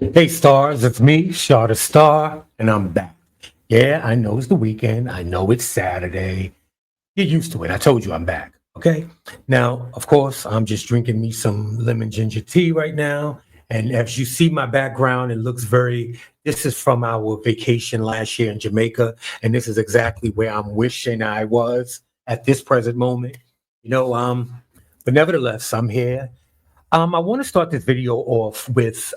Hey stars, it's me, Shar the Star, and I'm back. Yeah, I know it's the weekend. I know it's Saturday. Get used to it. I told you I'm back. Okay. Now, of course, I'm just drinking me some lemon ginger tea right now. And as you see my background, it looks very, this is from our vacation last year in Jamaica. And this is exactly where I'm wishing I was at this present moment. You know, but nevertheless, I'm here. I want to start this video off with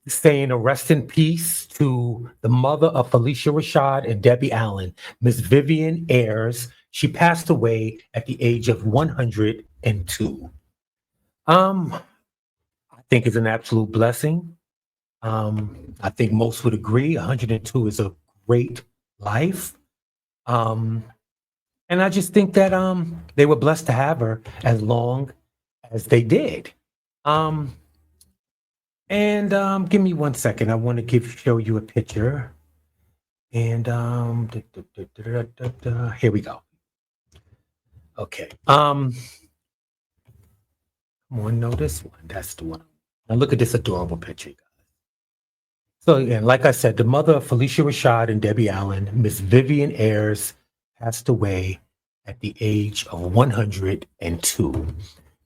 saying a rest in peace to the mother of Felicia Rashad and Debbie Allen, Miss Vivian Ayers. She passed away at the age of 102. I think it's an absolute blessing. I think most would agree 102 is a great life. Um, and I just think that they were blessed to have her as long as they did. Um, and give me 1 second. I want to show you a picture. And here we go. Okay. Come on, no, this one. That's the one. Now look at this adorable picture, guys. So again, like I said, the mother of Felicia Rashad and Debbie Allen, Miss Vivian Ayers, passed away at the age of 102.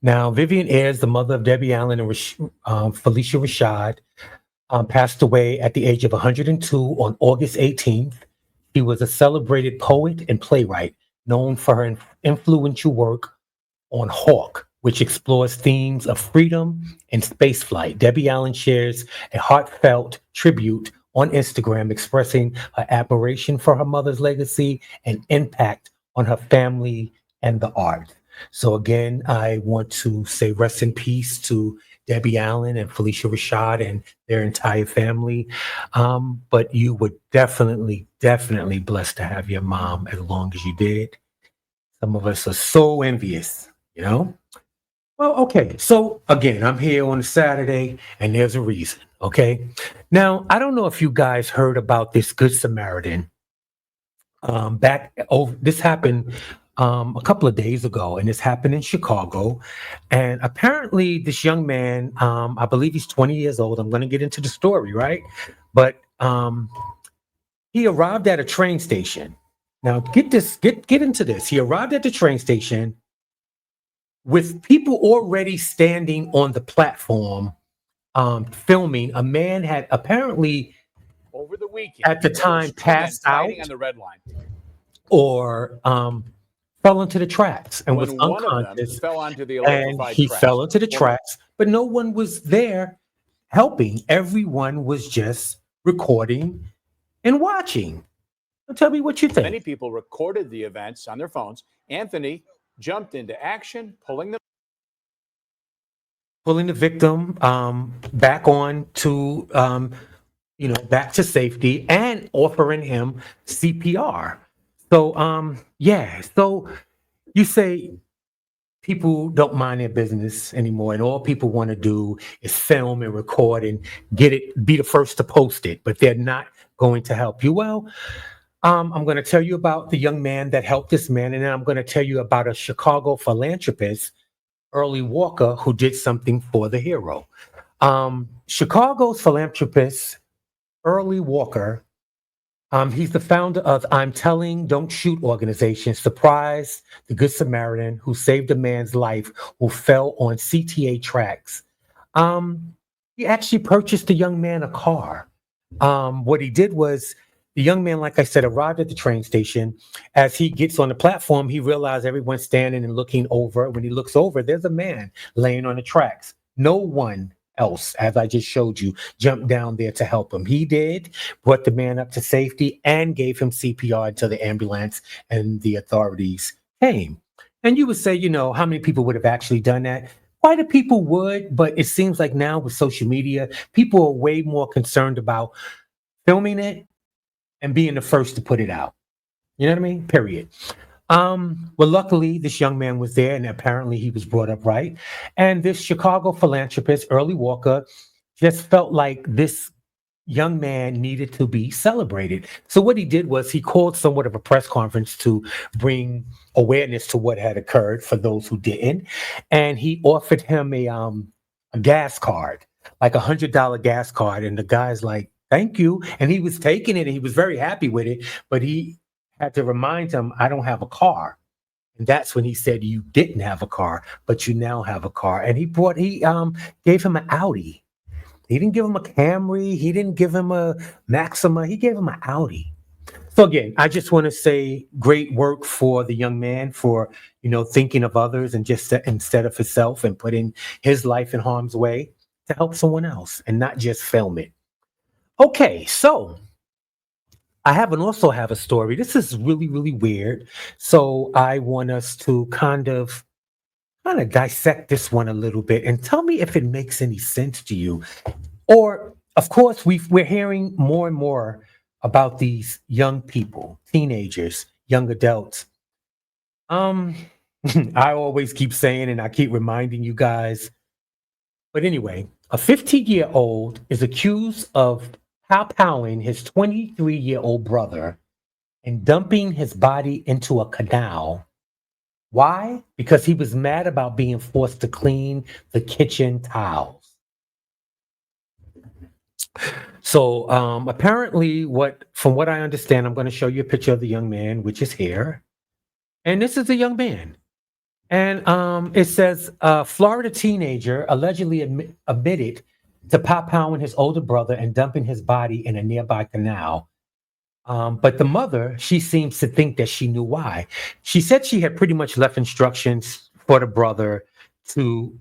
Now, Vivian Ayers, the mother of Debbie Allen and Felicia Rashad, passed away at the age of 102 on August 18th. She was a celebrated poet and playwright known for her influential work on Hawk, which explores themes of freedom and spaceflight. Debbie Allen shares a heartfelt tribute on Instagram expressing her admiration for her mother's legacy and impact on her family and the art. So again, I want to say rest in peace to Debbie Allen and Felicia Rashad and their entire family. But you were definitely blessed to have your mom as long as you did. Some of us are so envious, you know? Well, okay. So again, I'm here on a Saturday and there's a reason, okay? Now, I don't know if you guys heard about this Good Samaritan. This happened a couple of days ago, and this happened in Chicago. And apparently, this young man, I believe he's 20 years old. I'm going to get into the story, right? But he arrived at a train station. Now, get into this. He arrived at the train station with people already standing on the platform, filming. A man had apparently over the weekend at the time passed out fighting on the red line. or fell into the tracks and was When one of them unconscious. fell onto the And electrified he tracks. fell into the tracks, but no one was there helping. Everyone was just recording and watching. So tell me what you think. Many people recorded the events on their phones. Anthony jumped into action, pulling the victim back on to back to safety and offering him CPR. So yeah, so you say people don't mind their business anymore, and all people want to do is film and record and be the first to post it, but they're not going to help you. Well, I'm going to tell you about the young man that helped this man, and then I'm going to tell you about a Chicago philanthropist, Early Walker, who did something for the hero. Chicago's philanthropist, Early Walker, he's the founder of I'm Telling, Don't Shoot organization, Surprise, the Good Samaritan, who saved a man's life who fell on CTA tracks. He actually purchased the young man a car. What he did was, the young man, like I said, arrived at the train station. As he gets on the platform, he realized everyone's standing and looking over. When he looks over, there's a man laying on the tracks. No one else, as I just showed you, jumped down there to help him. He did, brought the man up to safety and gave him CPR until the ambulance and the authorities came. And you would say, how many people would have actually done that? Quite a people would, but it seems like now with social media, people are way more concerned about filming it and being the first to put it out. You know what I mean? Period. Well, luckily, this young man was there, and apparently he was brought up right. And this Chicago philanthropist, Early Walker, just felt like this young man needed to be celebrated. So what he did was he called somewhat of a press conference to bring awareness to what had occurred for those who didn't. And he offered him a gas card, like $100 gas card. And the guy's like, thank you. And he was taking it and he was very happy with it. But he had to remind him, I don't have a car. And that's when he said, you didn't have a car, but you now have a car. And he gave him an Audi. He didn't give him a Camry. He didn't give him a Maxima. He gave him an Audi. So again, I just want to say great work for the young man for, thinking of others and just instead of himself and putting his life in harm's way to help someone else and not just film it. Okay, so I also have a story. This is really, really weird. So I want us to kind of dissect this one a little bit and tell me if it makes any sense to you. Or, of course, we're hearing more and more about these young people, teenagers, young adults. I always keep saying, and I keep reminding you guys. But anyway, a 15-year-old is accused of powing his 23-year-old brother and dumping his body into a canal. Why? Because he was mad about being forced to clean the kitchen tiles. So apparently, from what I understand, I'm going to show you a picture of the young man, which is here. And this is the young man. And it says, Florida teenager allegedly admitted to powing his older brother and dumping his body in a nearby canal. But the mother, she seems to think that she knew why. She said she had pretty much left instructions for the brother to,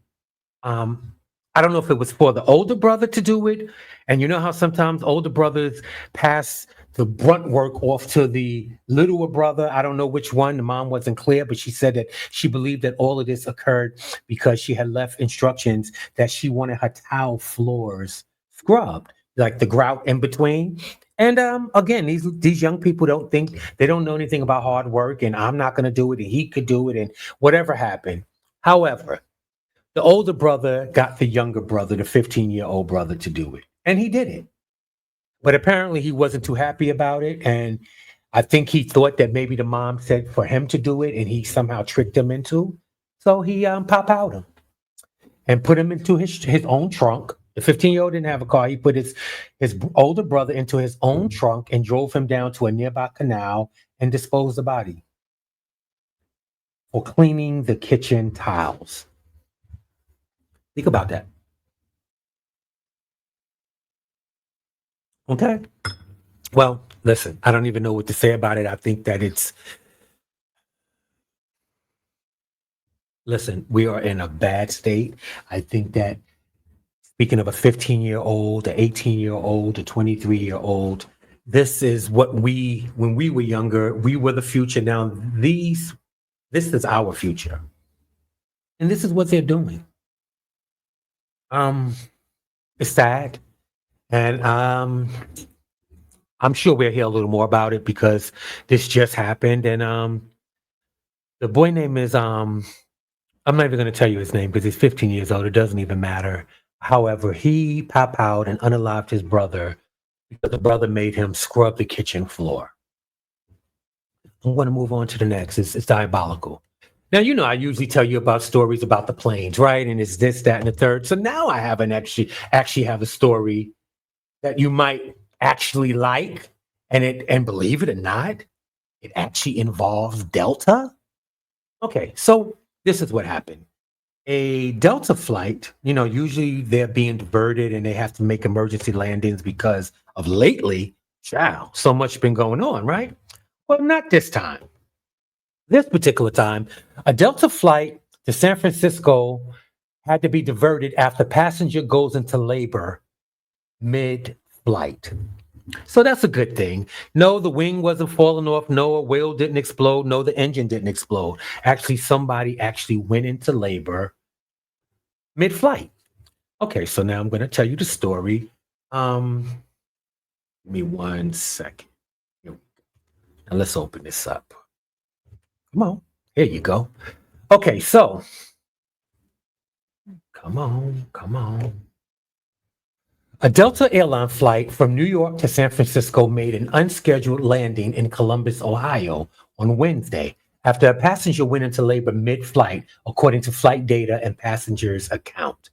I don't know if it was for the older brother to do it. And you know how sometimes older brothers pass the brunt work off to the littler brother. I don't know which one. The mom wasn't clear, but she said that she believed that all of this occurred because she had left instructions that she wanted her tile floors scrubbed, like the grout in between. And again, these young people they don't know anything about hard work, and I'm not going to do it, and he could do it, and whatever happened. However, the older brother got the younger brother, the 15-year-old brother, to do it, and he did it. But apparently he wasn't too happy about it, and I think he thought that maybe the mom said for him to do it, and he somehow tricked him into. So he pop-out him and put him into his own trunk. The 15-year-old didn't have a car. He put his older brother into his own trunk and drove him down to a nearby canal and disposed the body for cleaning the kitchen tiles. Think about that. Okay. Well, listen, I don't even know what to say about it. I think that listen, we are in a bad state. I think that speaking of a 15-year-old, an 18-year-old, a 23-year-old, this is what when we were younger, we were the future. Now, this is our future. And this is what they're doing. It's sad. And I'm sure we'll hear a little more about it because this just happened. And the boy name is I'm not even going to tell you his name because he's 15 years old. It doesn't even matter. However, he popped out and unalived his brother because the brother made him scrub the kitchen floor. I'm going to move on to the next. It's diabolical. Now, I usually tell you about stories about the planes, right? And it's this, that, and the third. So now I have actually have a story that you might actually like, and believe it or not, it actually involves Delta. Okay, so this is what happened. A Delta flight, usually they're being diverted and they have to make emergency landings because of lately, so much been going on, right? Well, not this time. This particular time, a Delta flight to San Francisco had to be diverted after passenger goes into labor mid-flight. So that's a good thing. No, the wing wasn't falling off. No, a wheel didn't explode. No, the engine didn't explode. Actually, somebody actually went into labor mid-flight. Okay, so now I'm going to tell you the story. Give me 1 second. Now let's open this up. Come on. Here you go. Okay, so come on. A Delta airline flight from New York to San Francisco made an unscheduled landing in Columbus, Ohio on Wednesday after a passenger went into labor mid-flight, according to flight data and passengers' account.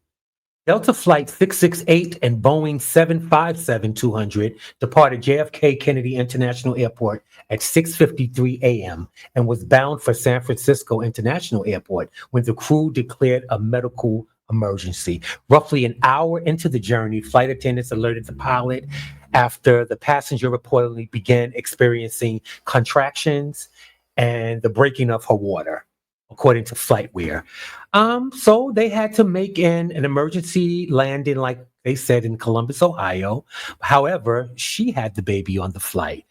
Delta Flight 668 and Boeing 757-200 departed JFK Kennedy International Airport at 6:53 a.m. and was bound for San Francisco International Airport when the crew declared a medical emergency. Roughly an hour into the journey, flight attendants alerted the pilot after the passenger reportedly began experiencing contractions and the breaking of her water, according to FlightWare. So they had to make an emergency landing, like they said, in Columbus, Ohio. However, she had the baby on the flight.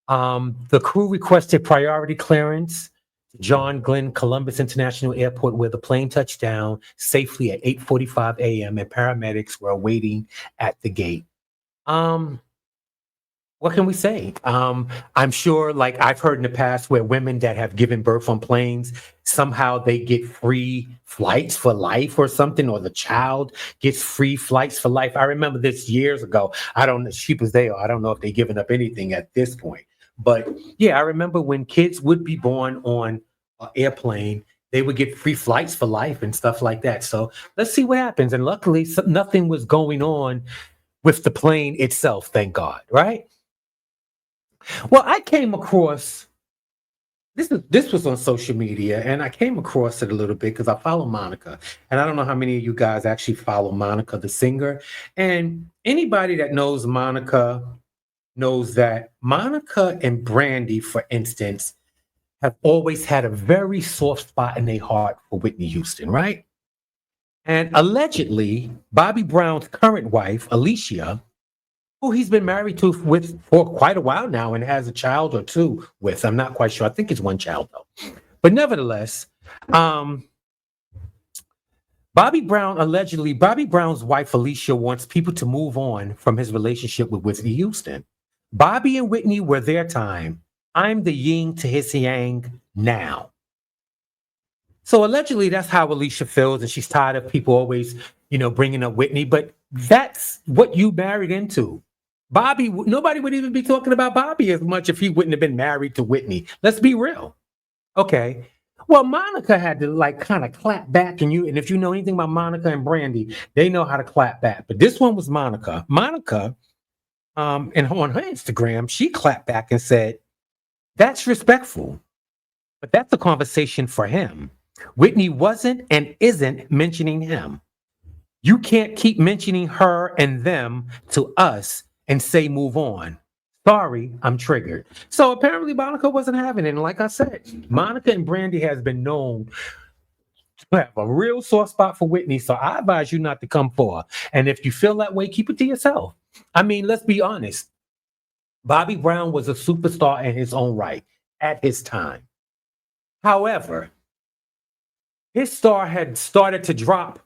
The crew requested priority clearance to John Glenn Columbus International Airport, where the plane touched down safely at 8:45 a.m. and paramedics were waiting at the gate. Um, what can we say? I'm sure, like I've heard in the past, where women that have given birth on planes, somehow they get free flights for life or something, or the child gets free flights for life. I remember this years ago. I don't know, cheap as they are, I don't know if they've given up anything at this point. But yeah, I remember when kids would be born on an airplane, they would get free flights for life and stuff like that. So let's see what happens. And luckily, nothing was going on with the plane itself, thank God, right? Well, I came across this was on social media, and I came across it a little bit because I follow Monica, and I don't know how many of you guys actually follow Monica, the singer. And anybody that knows Monica knows that Monica and Brandy, for instance, have always had a very soft spot in their heart for Whitney Houston, right? And allegedly, Bobby Brown's current wife, Alicia, who he's been married to with for quite a while now and has a child or two with. I'm not quite sure. I think it's one child though. But nevertheless, um, Bobby Brown's wife Alicia wants people to move on from his relationship with Whitney Houston. Bobby and Whitney were their time. I'm the yin to his yang now. So allegedly, that's how Alicia feels, and she's tired of people always, bringing up Whitney. But that's what you married into. Nobody would even be talking about Bobby as much if he wouldn't have been married to Whitney. Let's be real. Okay. Well, Monica had to kind of clap back, and if you know anything about Monica and Brandy, they know how to clap back. But this one was Monica. Monica, and on her Instagram, she clapped back and said, "That's respectful, but that's a conversation for him. Whitney wasn't and isn't mentioning him. You can't keep mentioning her and them to us and say move on. Sorry, I'm triggered." So apparently Monica wasn't having it. And like I said, Monica and Brandy has been known to have a real soft spot for Whitney. So I advise you not to come for her. And if you feel that way, keep it to yourself. I mean, let's be honest. Bobby Brown was a superstar in his own right at his time. However, his star had started to drop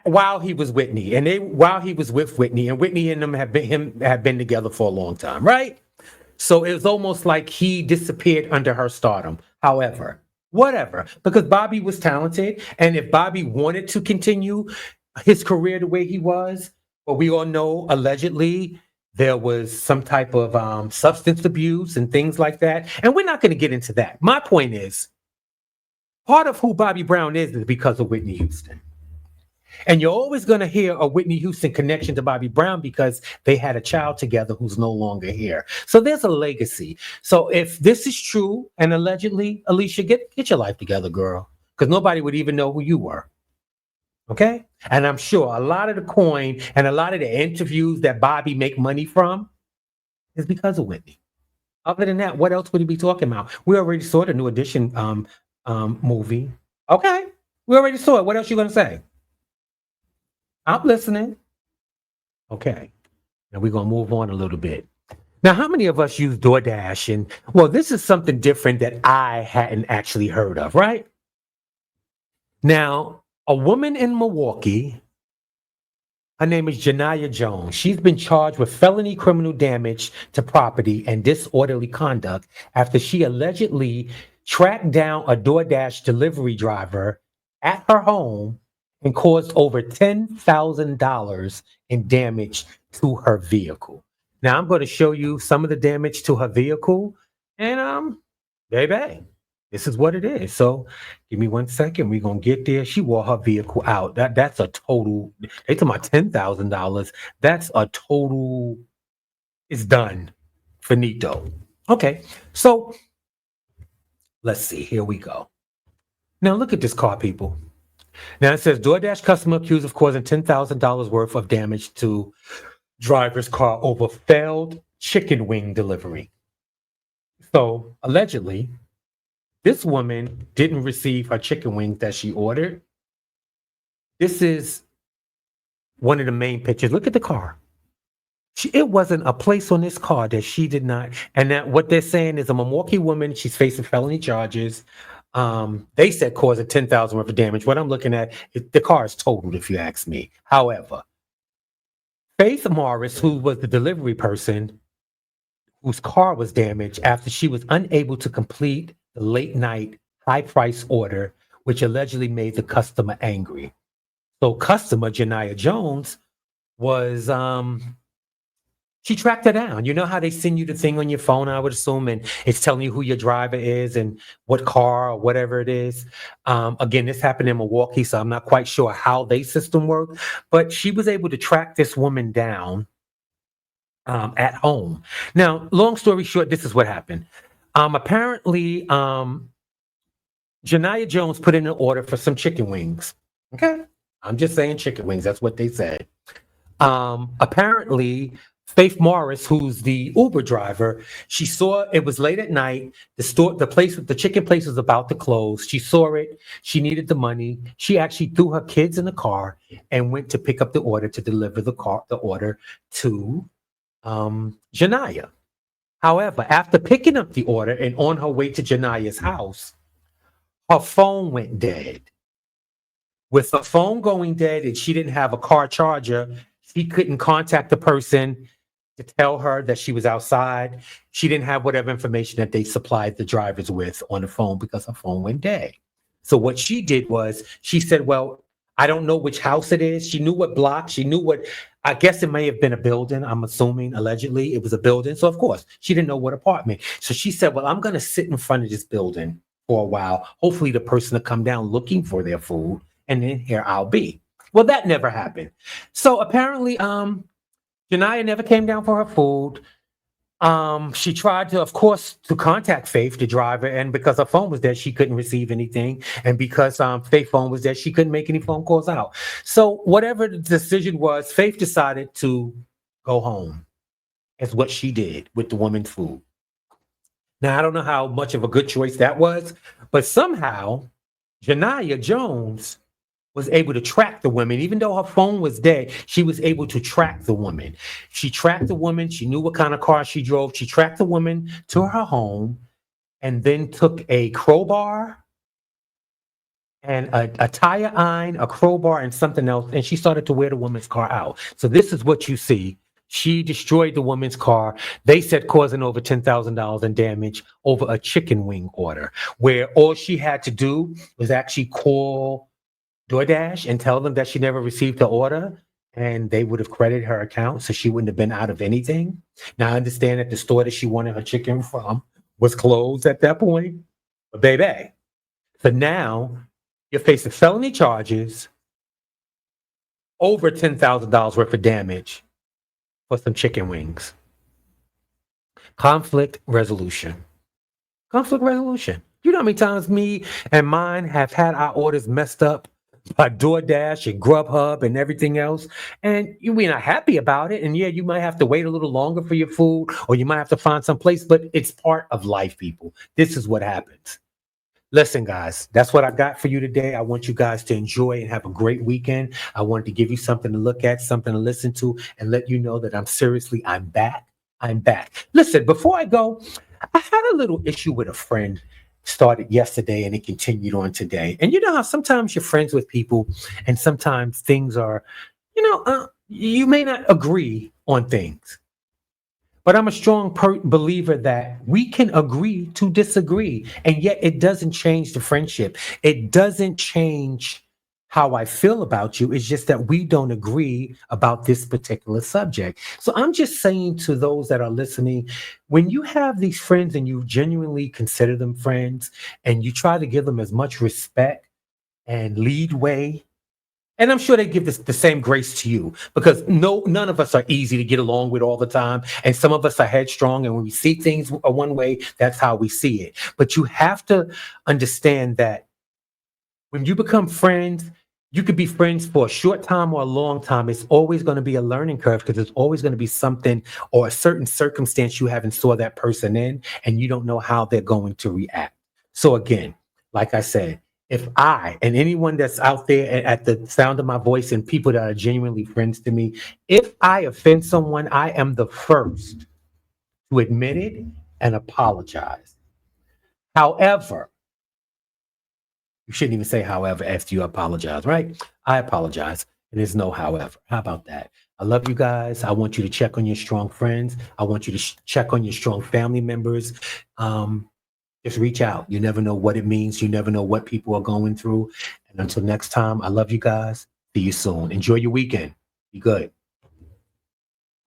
while he was Whitney, and while he was with Whitney, and Whitney and them have been together for a long time, right? So it was almost like he disappeared under her stardom. However, whatever, because Bobby was talented, and if Bobby wanted to continue his career the way he was, but we all know allegedly there was some type of substance abuse and things like that, and we're not going to get into that. My point is, part of who Bobby Brown is because of Whitney Houston. And you're always going to hear a Whitney Houston connection to Bobby Brown because they had a child together who's no longer here. So there's a legacy. So if this is true, and allegedly, Alicia, get your life together, girl, because nobody would even know who you were. Okay? And I'm sure a lot of the coin and a lot of the interviews that Bobby make money from is because of Whitney. Other than that, what else would he be talking about? We already saw the New Edition movie. Okay. We already saw it. What else you going to say? I'm listening. Okay. Now we're going to move on a little bit. Now, how many of us use Doordash? And well, this is something different that I hadn't actually heard of, right? Now, a woman in Milwaukee, her name is Janiyah Jones. She's been charged with felony criminal damage to property and disorderly conduct after she allegedly tracked down a Doordash delivery driver at her home and caused over $10,000 in damage to her vehicle. Now I'm going to show you some of the damage to her vehicle, and baby, This is what it is. So give me 1 second. We're gonna get there. She wore her vehicle out. That's a total. They talking about $10,000. That's a total. It's done. Finito. Okay. So let's see. Here we go. Now look at this car, people. Now it says DoorDash customer accused of causing $10,000 worth of damage to driver's car over failed chicken wing delivery. So allegedly, this woman didn't receive her chicken wings that she ordered. This is one of the main pictures. Look at the car. It wasn't a place on this car that she did not. And that what they're saying is a Milwaukee woman. She's facing felony charges. They said causing 10,000 worth of damage. What I'm looking at, the car is totaled, if you ask me. However, Faith Morris, who was the delivery person, whose car was damaged after she was unable to complete the late night high price order, which allegedly made the customer angry. So customer Janiyah Jones was she tracked her down. You know how they send you the thing on your phone, I would assume, and it's telling you who your driver is and what car or whatever it is. Again, this happened in Milwaukee, so I'm not quite sure how their system worked, but she was able to track this woman down at home. Now, long story short, this is what happened. Apparently, Janiyah Jones put in an order for some chicken wings. Okay. I'm just saying chicken wings. That's what they said. Apparently, Faith Morris, who's the Uber driver, she saw it was late at night. The chicken place was about to close. She saw it. She needed the money. She actually threw her kids in the car and went to pick up the order to deliver the order to Janiyah. However, after picking up the order and on her way to Janiyah's house, her phone went dead. With her phone going dead and she didn't have a car charger, she couldn't contact the person to tell her that she was outside. She didn't have whatever information that they supplied the drivers with on the phone because her phone went dead. So what she did was she said, well, I don't know which house it is. She knew what block. She knew what, I guess it may have been a building. I'm assuming allegedly it was a building. So of course she didn't know what apartment. So she said, well, I'm going to sit in front of this building for a while. Hopefully the person will come down looking for their food. And then here I'll be. Well, that never happened. So apparently, Janiyah never came down for her food. She tried to, of course, to contact Faith, the driver, and because her phone was dead, she couldn't receive anything. And because Faith's phone was dead, she couldn't make any phone calls out. So whatever the decision was, Faith decided to go home. That's what she did with the woman's food. Now, I don't know how much of a good choice that was, but somehow Janiyah Jones was able to track the woman. Even though her phone was dead, she was able to track the woman. She tracked the woman. She knew what kind of car she drove. She tracked the woman to her home and then took a crowbar and a tire iron, a crowbar, and something else, and she started to wear the woman's car out. So this is what you see. She destroyed the woman's car. They said causing over $10,000 in damage over a chicken wing order, where all she had to do was actually call DoorDash and tell them that she never received the order, and they would have credited her account, so she wouldn't have been out of anything. Now, I understand that the store that she wanted her chicken from was closed at that point, but baby, so now you're facing felony charges, over $10,000 worth of damage for some chicken wings. Conflict resolution. Conflict resolution. You know how many times me and mine have had our orders messed up by DoorDash and Grubhub and everything else, and we're not happy about it. And yeah, you might have to wait a little longer for your food, or you might have to find some place, but it's part of life, people. This is what happens. Listen, guys, that's what I got for you today. I want you guys to enjoy and have a great weekend. I wanted to give you something to look at, something to listen to, and let you know that I'm back. I'm back. Listen, before I go, I had a little issue with a friend. Started yesterday and it continued on today. And you know how sometimes you're friends with people and sometimes things are, you may not agree on things. But I'm a strong believer that we can agree to disagree, and yet it doesn't change the friendship. It doesn't change how I feel about you. It's just that we don't agree about this particular subject. So I'm just saying to those that are listening, when you have these friends and you genuinely consider them friends and you try to give them as much respect and lead way, and I'm sure they give the same grace to you, because none of us are easy to get along with all the time. And some of us are headstrong. And when we see things one way, that's how we see it. But you have to understand that when you become friends, you could be friends for a short time or a long time. It's always going to be a learning curve, because there's always going to be something or a certain circumstance you haven't saw that person in, and you don't know how they're going to react. So again, like I said, if I and anyone that's out there at the sound of my voice and people that are genuinely friends to me, if I offend someone, I am the first to admit it and apologize. However, you shouldn't even say however after you apologize, right? I apologize. And there's no however. How about that? I love you guys. I want you to check on your strong friends. I want you to check on your strong family members. Just reach out. You never know what it means. You never know what people are going through. And until next time, I love you guys. See you soon. Enjoy your weekend. Be good.